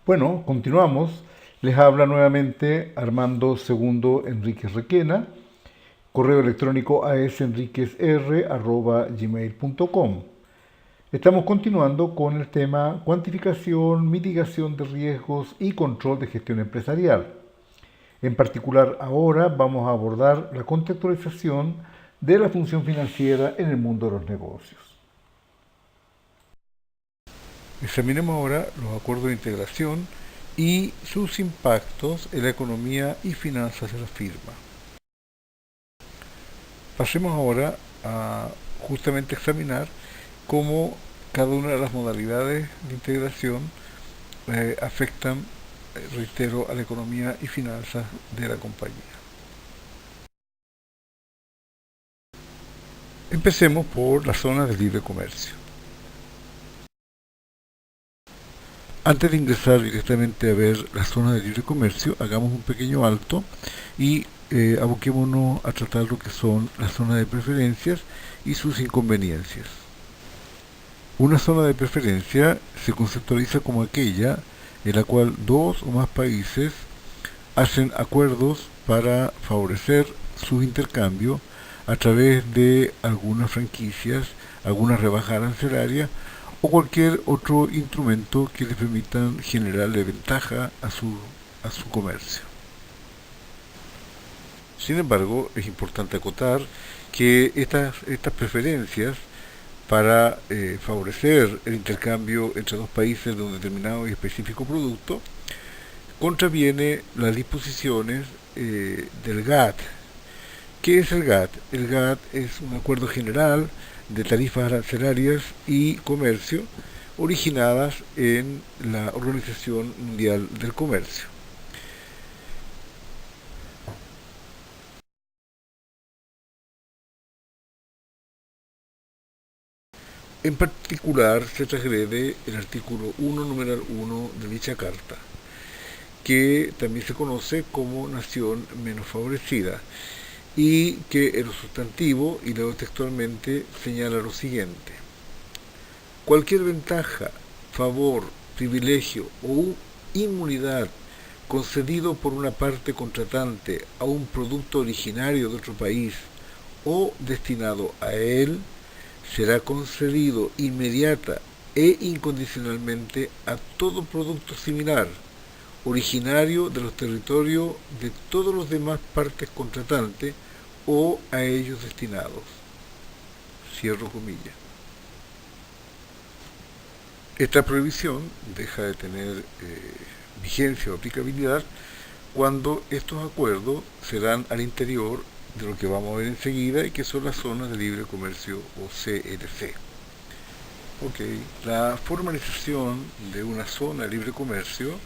Bueno, continuamos. Les habla nuevamente Armando Segundo Enríquez Requena, correo electrónico asenriquezr@gmail.com. Estamos continuando con el tema cuantificación, mitigación de riesgos y control de gestión empresarial. En particular, ahora vamos a abordar la contextualización de la función financiera en el mundo de los negocios. Examinemos ahora los acuerdos de integración y sus impactos en la economía y finanzas de la firma. Pasemos ahora a justamente examinar cómo cada una de las modalidades de integración afectan, reitero, a la economía y finanzas de la compañía. Empecemos por las zonas de libre comercio. Antes de ingresar directamente a ver las zonas de libre comercio, hagamos un pequeño alto y aboquémonos a tratar lo que son las zonas de preferencias y sus inconveniencias. Una zona de preferencia se conceptualiza como aquella en la cual dos o más países hacen acuerdos para favorecer su intercambio a través de algunas franquicias, algunas rebajas arancelarias o cualquier otro instrumento que les permitan generarle ventaja a su comercio. Sin embargo, es importante acotar que estas preferencias para favorecer el intercambio entre dos países de un determinado y específico producto contraviene las disposiciones del GATT. ¿Qué es el GATT? El GATT es un acuerdo general de tarifas arancelarias y comercio originadas en la Organización Mundial del Comercio. En particular se transgrede el artículo 1, numeral 1 de dicha carta, que también se conoce como nación menos favorecida, y que en lo sustantivo, y leo textualmente, señala lo siguiente: cualquier ventaja, favor, privilegio o inmunidad concedido por una parte contratante a un producto originario de otro país o destinado a él, será concedido inmediata e incondicionalmente a todo producto similar, originario de los territorios de todos los demás partes contratantes o a ellos destinados. Cierro comillas. Esta prohibición deja de tener vigencia o aplicabilidad cuando estos acuerdos se dan al interior de lo que vamos a ver enseguida y que son las zonas de libre comercio o CLC. La formalización de una zona de libre comercio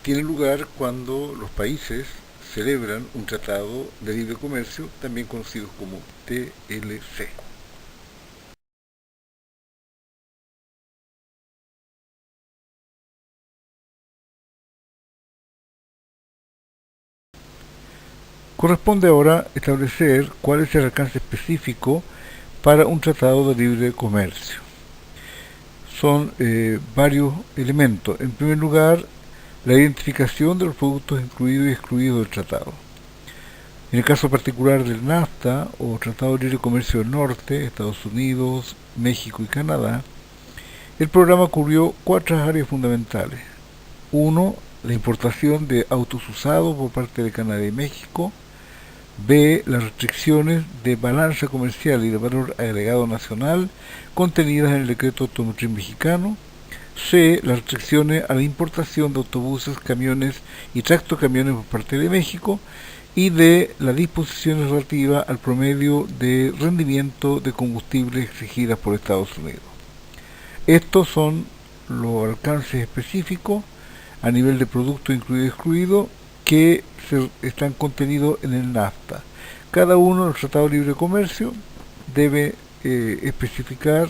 tiene lugar cuando los países celebran un tratado de libre comercio, también conocido como TLC. Corresponde ahora establecer cuál es el alcance específico para un tratado de libre comercio. Son varios elementos. En primer lugar, la identificación de los productos incluidos y excluidos del tratado. En el caso particular del NAFTA, o Tratado de Libre Comercio del Norte, Estados Unidos, México y Canadá, el programa cubrió cuatro áreas fundamentales. 1. La importación de autos usados por parte de Canadá y México. B. Las restricciones de balanza comercial y de valor agregado nacional contenidas en el decreto automotriz mexicano. C. Las restricciones a la importación de autobuses, camiones y tractocamiones por parte de México. Y D. Las disposiciones relativas al promedio de rendimiento de combustibles exigidas por Estados Unidos. Estos son los alcances específicos a nivel de producto incluido y excluido que están contenidos en el NAFTA. Cada uno del Tratado de Libre Comercio debe especificar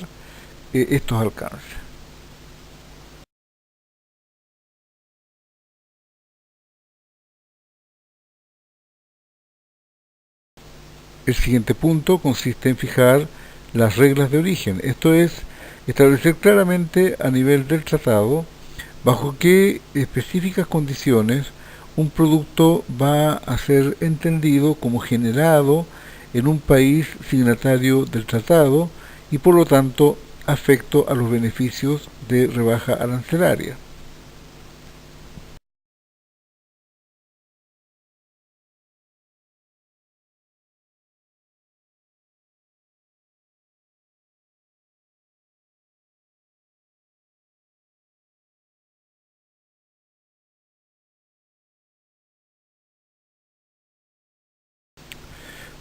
estos alcances. El siguiente punto consiste en fijar las reglas de origen, esto es, establecer claramente a nivel del tratado bajo qué específicas condiciones un producto va a ser entendido como generado en un país signatario del tratado y por lo tanto afecto a los beneficios de rebaja arancelaria.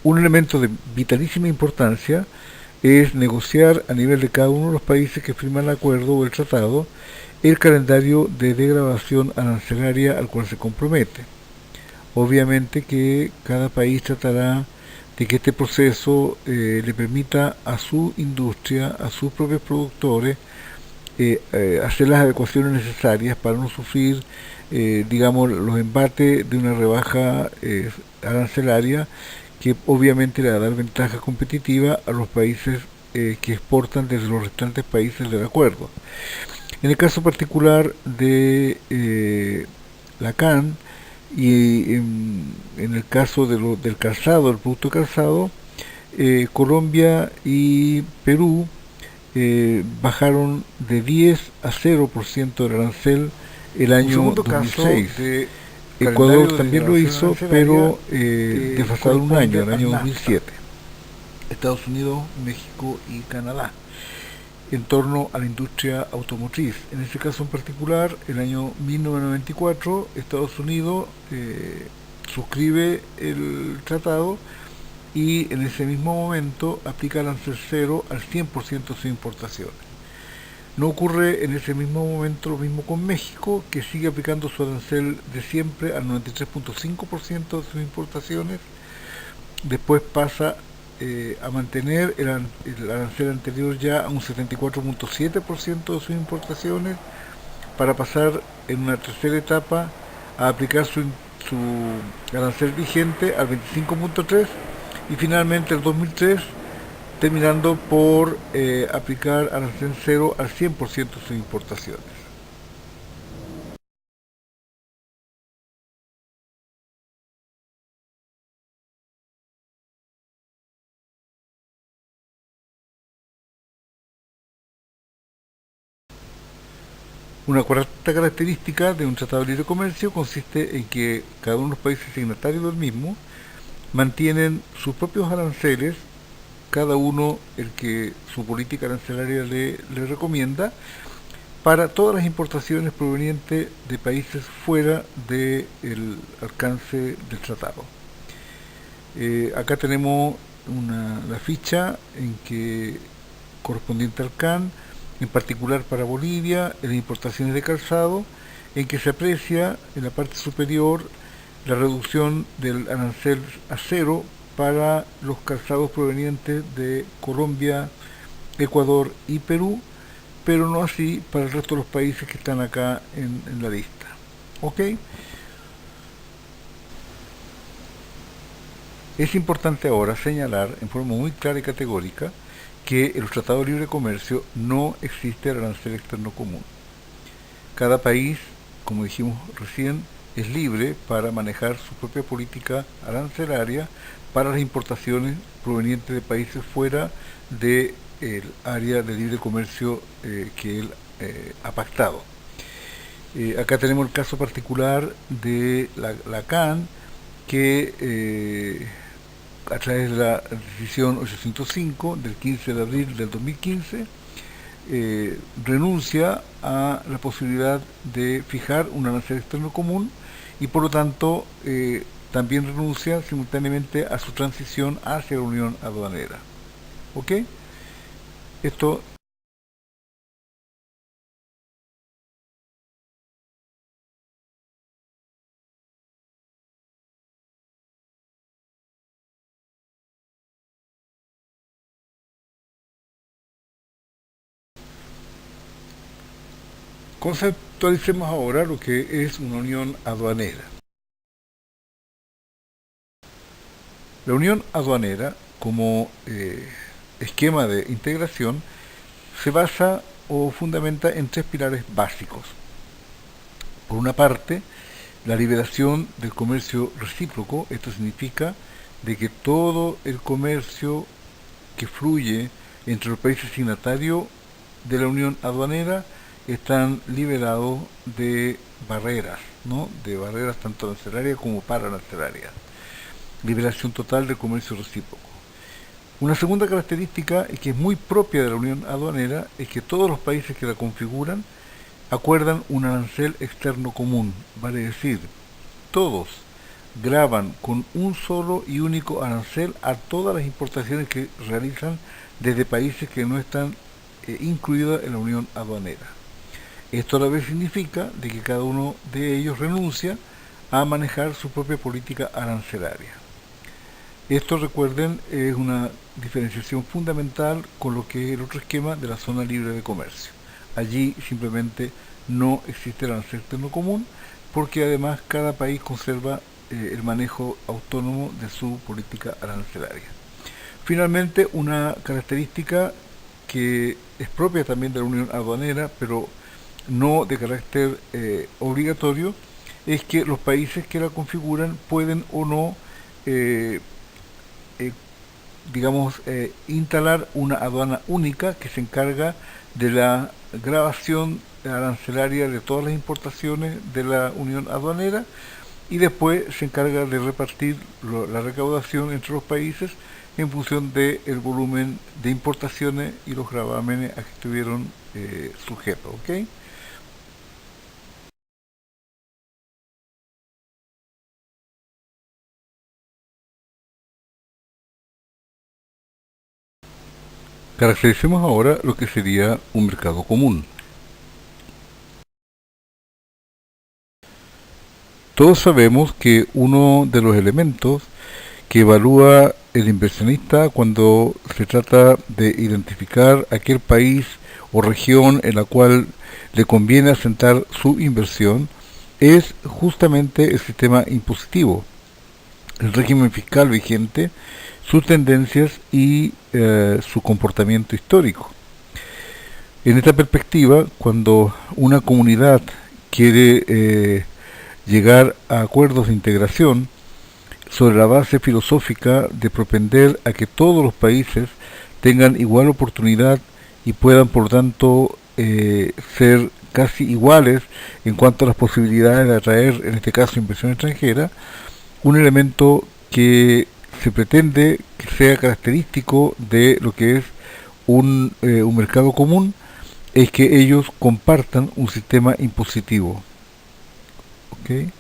Un elemento de vitalísima importancia es negociar a nivel de cada uno de los países que firman el acuerdo o el tratado el calendario de degradación arancelaria al cual se compromete. Obviamente que cada país tratará de que este proceso le permita a su industria, a sus propios productores, hacer las adecuaciones necesarias para no sufrir, digamos, los embates de una rebaja arancelaria que obviamente le va a dar ventaja competitiva a los países que exportan desde los restantes países del acuerdo. En el caso particular de la CAN y en el caso del calzado, el producto calzado, Colombia y Perú bajaron de 10 a 0% del arancel el año 2006. Ecuador también lo hizo, pero desfasado un año, el año 2007. Estados Unidos, México y Canadá, en torno a la industria automotriz. En este caso en particular, el año 1994, Estados Unidos suscribe el tratado y en ese mismo momento aplica arancel cero al 100% de sus importaciones. No ocurre en ese mismo momento lo mismo con México, que sigue aplicando su arancel de siempre al 93.5% de sus importaciones. Después pasa a mantener el arancel anterior ya a un 74.7% de sus importaciones, para pasar en una tercera etapa a aplicar su arancel vigente al 25.3% y finalmente el 2003 terminando por aplicar arancel cero al 100% de sus importaciones. Una cuarta característica de un tratado de libre comercio consiste en que cada uno de los países signatarios del mismo mantienen sus propios aranceles, cada uno el que su política arancelaria le recomienda, para todas las importaciones provenientes de países fuera del alcance del tratado. Acá tenemos la ficha en que correspondiente al CAN, en particular para Bolivia, en las importaciones de calzado, en que se aprecia en la parte superior la reducción del arancel a cero para los calzados provenientes de Colombia, Ecuador y Perú, pero no así para el resto de los países que están acá en la lista. ¿Ok? Es importante ahora señalar en forma muy clara y categórica que en los tratados de libre comercio no existe el arancel externo común. Cada país, como dijimos recién, es libre para manejar su propia política arancelaria para las importaciones provenientes de países fuera del área de libre comercio que él ha pactado. Acá tenemos el caso particular de la CAN, que a través de la decisión 805 del 15 de abril del 2015 renuncia a la posibilidad de fijar un arancel externo común y por lo tanto también renuncia simultáneamente a su transición hacia la unión aduanera. ¿Ok? Esto conceptualicemos ahora lo que es una unión aduanera. La unión aduanera, como esquema de integración, se basa o fundamenta en tres pilares básicos. Por una parte, la liberación del comercio recíproco. Esto significa de que todo el comercio que fluye entre los países signatarios de la Unión Aduanera están liberados de barreras, ¿no? De barreras tanto arancelarias como pararancelarias. Liberación total del comercio recíproco. Una segunda característica, y que es muy propia de la Unión Aduanera, es que todos los países que la configuran acuerdan un arancel externo común, vale decir, todos graban con un solo y único arancel a todas las importaciones que realizan desde países que no están incluidos en la Unión Aduanera. Esto a la vez significa de que cada uno de ellos renuncia a manejar su propia política arancelaria. Esto, recuerden, es una diferenciación fundamental con lo que es el otro esquema de la zona libre de comercio. Allí simplemente no existe el arancel externo común, porque además cada país conserva el manejo autónomo de su política arancelaria. Finalmente, una característica que es propia también de la Unión Aduanera, pero no de carácter obligatorio, es que los países que la configuran pueden o no eh, instalar una aduana única que se encarga de la grabación arancelaria de todas las importaciones de la Unión Aduanera, y después se encarga de repartir la recaudación entre los países en función del volumen de importaciones y los gravámenes a que estuvieron sujetos. ¿Okay? Caractericemos ahora lo que sería un mercado común. Todos sabemos que uno de los elementos que evalúa el inversionista cuando se trata de identificar aquel país o región en la cual le conviene asentar su inversión es justamente el sistema impositivo, el régimen fiscal vigente, sus tendencias y su comportamiento histórico. En esta perspectiva, cuando una comunidad quiere llegar a acuerdos de integración sobre la base filosófica de propender a que todos los países tengan igual oportunidad y puedan, por tanto, ser casi iguales en cuanto a las posibilidades de atraer, en este caso, inversión extranjera, un elemento que se pretende que sea característico de lo que es un mercado común es que ellos compartan un sistema impositivo. ¿Okay?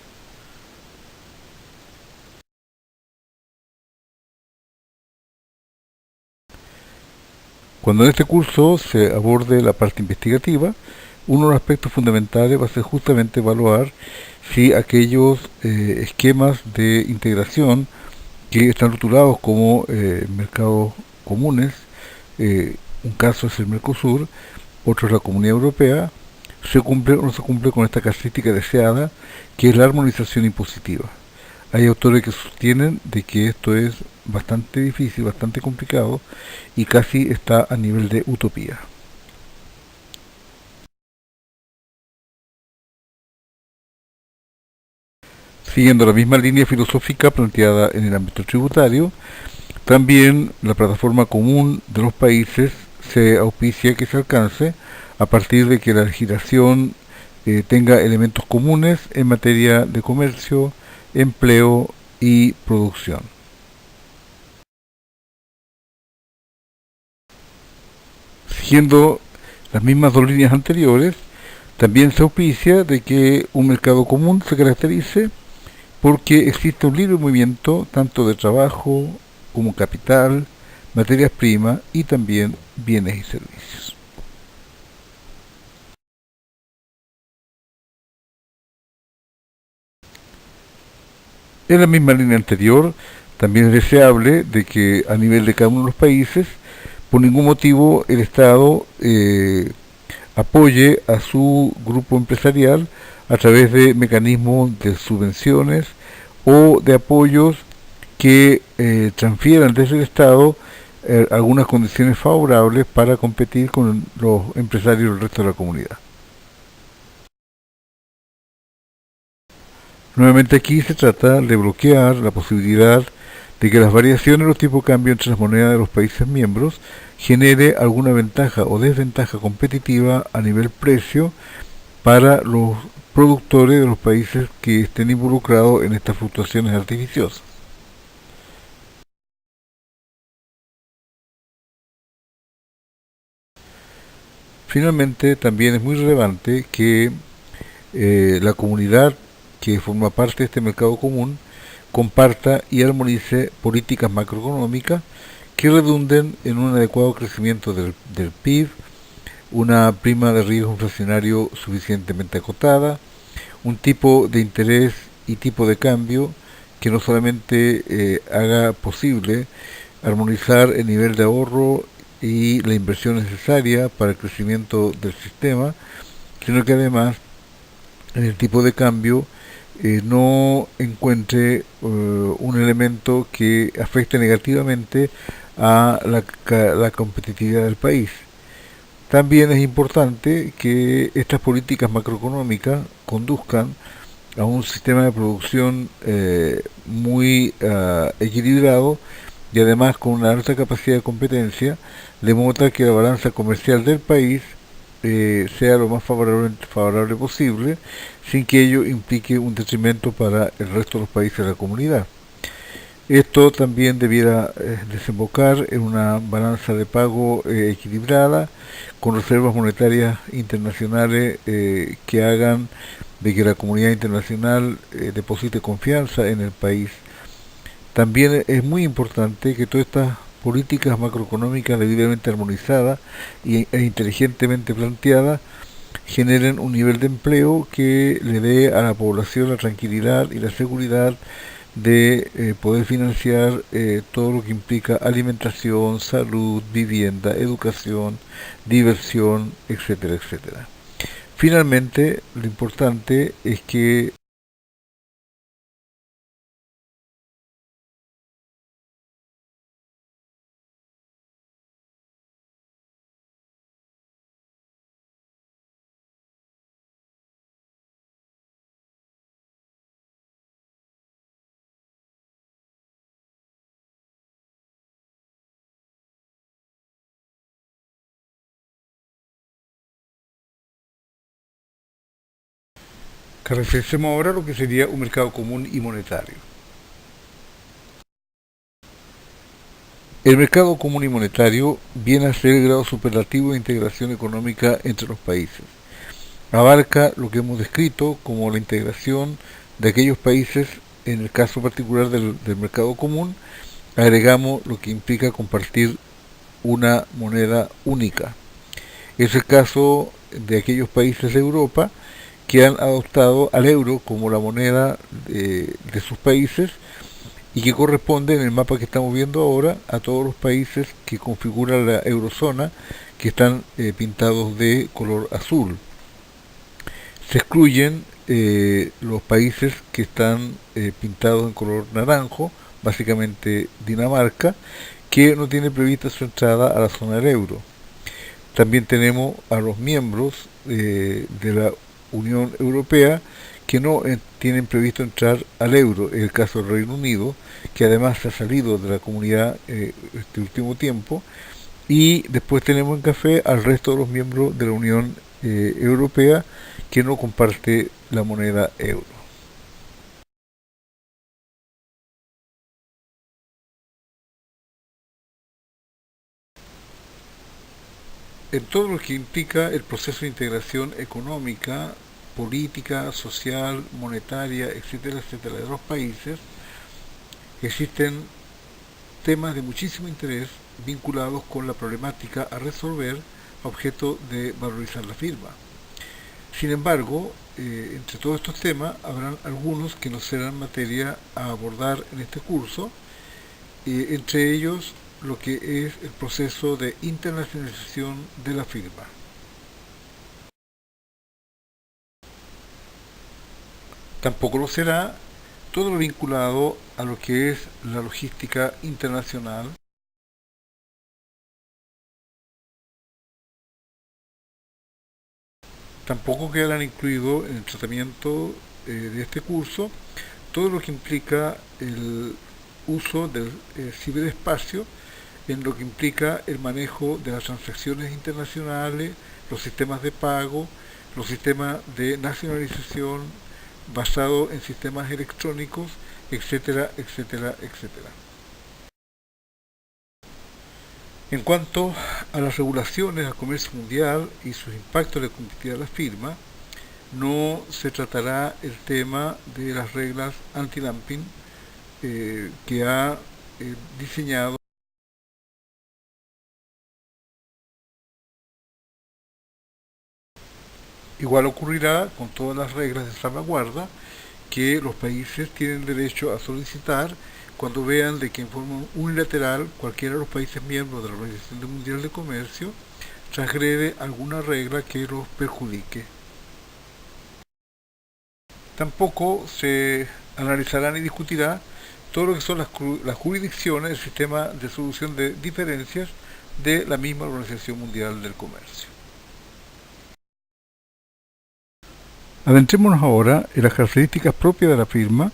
Cuando en este curso se aborde la parte investigativa, uno de los aspectos fundamentales va a ser justamente evaluar si aquellos esquemas de integración que están rotulados como mercados comunes, un caso es el Mercosur, otro es la Comunidad Europea, se cumple o no se cumple con esta característica deseada, que es la armonización impositiva. Hay autores que sostienen de que esto es bastante difícil, bastante complicado y casi está a nivel de utopía. Siguiendo la misma línea filosófica planteada en el ámbito tributario, también la plataforma común de los países se auspicia que se alcance a partir de que la legislación tenga elementos comunes en materia de comercio, empleo y producción. Siguiendo las mismas dos líneas anteriores, también se auspicia de que un mercado común se caracterice porque existe un libre movimiento tanto de trabajo como capital, materias primas y también bienes y servicios. En la misma línea anterior, también es deseable de que a nivel de cada uno de los países, por ningún motivo el Estado apoye a su grupo empresarial a través de mecanismos de subvenciones o de apoyos que transfieran desde el Estado algunas condiciones favorables para competir con los empresarios del resto de la comunidad. Nuevamente aquí se trata de bloquear la posibilidad de que las variaciones en los tipos de cambio entre las monedas de los países miembros genere alguna ventaja o desventaja competitiva a nivel precio para los productores de los países que estén involucrados en estas fluctuaciones artificiosas. Finalmente, también es muy relevante que la comunidad que forma parte de este mercado común comparta y armonice políticas macroeconómicas que redunden en un adecuado crecimiento del PIB, una prima de riesgo inflacionario suficientemente acotada, un tipo de interés y tipo de cambio que no solamente haga posible armonizar el nivel de ahorro y la inversión necesaria para el crecimiento del sistema, sino que además en el tipo de cambio no encuentre un elemento que afecte negativamente a la competitividad del país. También es importante que estas políticas macroeconómicas conduzcan a un sistema de producción muy equilibrado y además con una alta capacidad de competencia, de modo tal que la balanza comercial del país sea lo más favorable posible, sin que ello implique un detrimento para el resto de los países de la comunidad. Esto también debiera desembocar en una balanza de pago equilibrada, con reservas monetarias internacionales que hagan de que la comunidad internacional deposite confianza en el país. También es muy importante que todas estas políticas macroeconómicas debidamente armonizadas e inteligentemente planteadas generen un nivel de empleo que le dé a la población la tranquilidad y la seguridad de poder financiar todo lo que implica alimentación, salud, vivienda, educación, diversión, etcétera, etcétera. Finalmente, lo importante es que reflexionemos ahora lo que sería un mercado común y monetario. El mercado común y monetario viene a ser el grado superlativo de integración económica entre los países. Abarca lo que hemos descrito como la integración de aquellos países, en el caso particular del mercado común, agregamos lo que implica compartir una moneda única. Es el caso de aquellos países de Europa que han adoptado al euro como la moneda de sus países y que corresponde en el mapa que estamos viendo ahora a todos los países que configuran la eurozona, que están pintados de color azul. Se excluyen los países que están pintados en color naranjo, básicamente Dinamarca, que no tiene prevista su entrada a la zona del euro. También tenemos a los miembros de la Unión Europea que no tienen previsto entrar al euro, en el caso del Reino Unido, que además se ha salido de la comunidad este último tiempo, y después tenemos en café al resto de los miembros de la Unión Europea que no comparte la moneda euro. En todo lo que implica el proceso de integración económica, política, social, monetaria, etcétera, etcétera, de los países, existen temas de muchísimo interés vinculados con la problemática a resolver a objeto de valorizar la firma. Sin embargo, entre todos estos temas habrán algunos que no serán materia a abordar en este curso, entre ellos lo que es el proceso de internacionalización de la firma. Tampoco lo será todo lo vinculado a lo que es la logística internacional. Tampoco quedarán incluidos en el tratamiento de este curso todo lo que implica el uso del ciberespacio en lo que implica el manejo de las transacciones internacionales, los sistemas de pago, los sistemas de nacionalización basados en sistemas electrónicos, etcétera, etcétera, etcétera. En cuanto a las regulaciones al comercio mundial y sus impactos en la competitividad de la firma, no se tratará el tema de las reglas anti-dumping que ha diseñado. Igual ocurrirá con todas las reglas de salvaguarda que los países tienen derecho a solicitar cuando vean de que en forma unilateral cualquiera de los países miembros de la Organización Mundial de Comercio transgrede alguna regla que los perjudique. Tampoco se analizará ni discutirá todo lo que son las jurisdicciones del sistema de solución de diferencias de la misma Organización Mundial del Comercio. Adentrémonos ahora en las características propias de la firma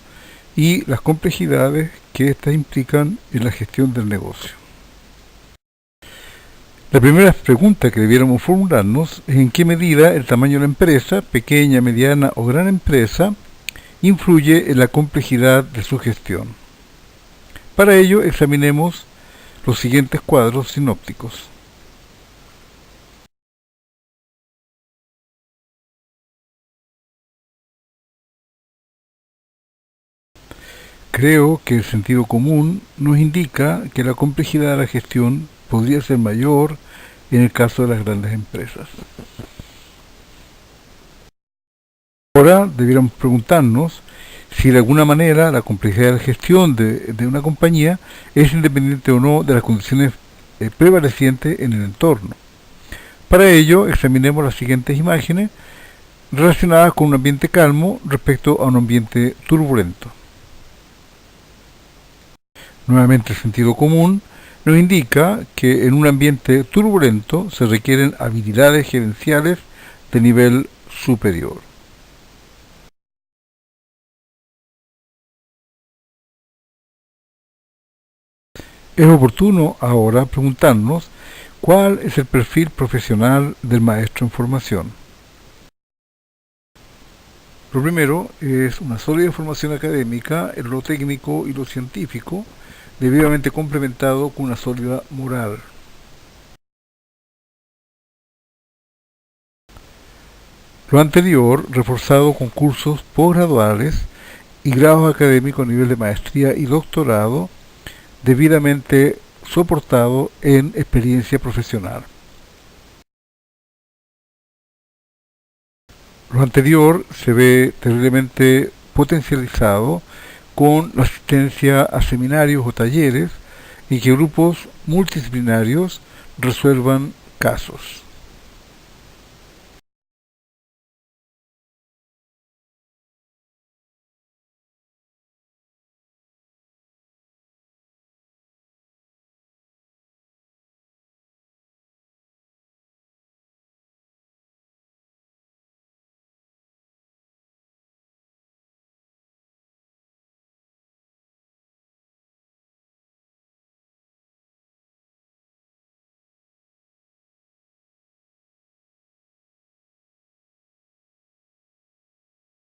y las complejidades que éstas implican en la gestión del negocio. La primera pregunta que debiéramos formularnos es en qué medida el tamaño de la empresa, pequeña, mediana o gran empresa, influye en la complejidad de su gestión. Para ello examinemos los siguientes cuadros sinópticos. Creo que el sentido común nos indica que la complejidad de la gestión podría ser mayor en el caso de las grandes empresas. Ahora debiéramos preguntarnos si de alguna manera la complejidad de la gestión de una compañía es independiente o no de las condiciones prevalecientes en el entorno. Para ello examinemos las siguientes imágenes relacionadas con un ambiente calmo respecto a un ambiente turbulento. Nuevamente el sentido común nos indica que en un ambiente turbulento se requieren habilidades gerenciales de nivel superior. Es oportuno ahora preguntarnos cuál es el perfil profesional del maestro en formación. Lo primero es una sólida formación académica en lo técnico y lo científico, debidamente complementado con una sólida moral. Lo anterior reforzado con cursos posgraduales y grados académicos a nivel de maestría y doctorado, debidamente soportado en experiencia profesional. Lo anterior se ve terriblemente potencializado con la asistencia a seminarios o talleres en que grupos multidisciplinarios resuelvan casos.